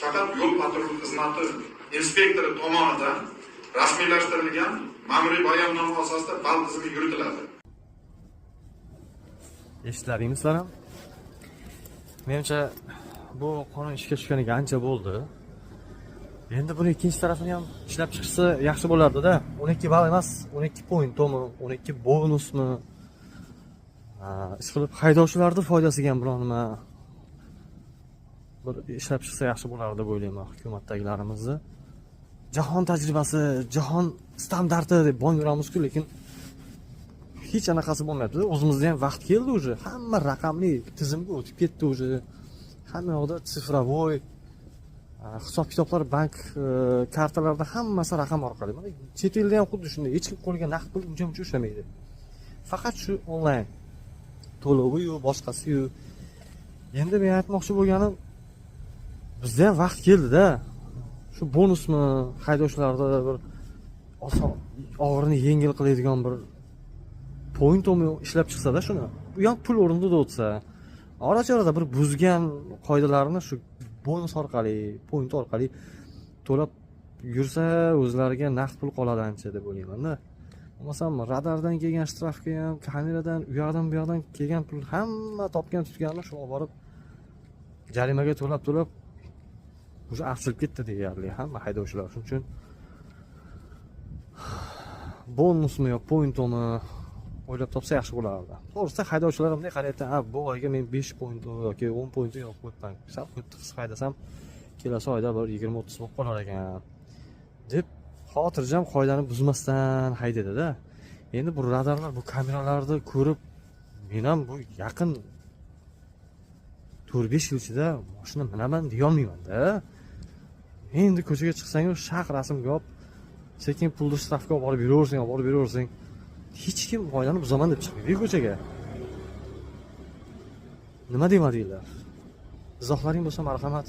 faqat yo'l patrul xizmati inspektori tomonidan rasmiylashtirilgan ma'muriy bayonnoma asosida ball tizimi yuritiladi. Eshitladingizlar ham? Menimcha bu qonun ishga tushganiga ancha bo'ldi. Endi buni ikkinchi tarafini ham ishlab chiqsa yaxshi bo'lardi-da. 12 ball emas, 12 pointmi, 12 bonusmi? Ishqilib haydovchilarning foydasiga ham biron nima bir ishlab chiqsa yaxshi bo'lardi deb o'ylayman hukumatdagilarimizni. Jahon tajribasi, jahon standarti deb bong uramiz-ku, lekin hech anaqasi bo'lmayapti. O'zimizda ham vaqt keldi уже. Hamma raqamli tizimga o'tib ketdi уже. Hamma yoqda sifrovoy hisob-kitoblar, bank kartalarida hammasi raqam orqali. Mana chet elda ham xuddi shunday. Hech kim qo'liga naqd pul uncha-muncha ushlamaydi. Faqat shu onlayn to'lovi-yu, boshqasi-yu. Endi men aytmoqchi bo'lganim, bizda ham vaqt keldi-da. Shu bonusmi, haydovchilarda bir oson og'irini yengil qiladigan bir point-mi ishlab chiqsa-da shuni. Bu ham pul o'rnida o'tsa, ora-chorada bir buzgan qoidalarni shu bonus orqali, point orqali to'lab yursa, o'zlariga naqd pul qoladi ancha deb o'ylayman-da. Bo'lmasam radardan kelgan shtrafga ham, kameradan, u yoqdan bu yoqdan kelgan pul hamma topgan tutganini shu olib borib jarimaga to'lab o'sha afsilib ketdi deyarli hamma haydovchilar. Shuning uchun bonusmi yo point-mi o'ylab topsa yaxshi bo'lardi. To'g'risi haydovchilar ham qarayapti, bu oyga men 5 point yoki 10 point yo'q qo'yibman. Sal qisqa haydasam kelasi oyda bir 20-30 bo'lib qolar ekan deb xotirjam qoidani buzmasdan haydadi-da. Endi bu radarlar, bu kameralarni ko'rib men ham bu yaqin 4-5 yil ichida mashina minaman deya olmayman-da. Endi ko'chaga chiqsang, shaq rasmga olib, sekin pulni shtrafga olib borib yuraversing, hech kim qoidani buzaman deb chiqmaydi ko'chaga. Nima demadinglar? Izohlaring bo'lsa marhamat.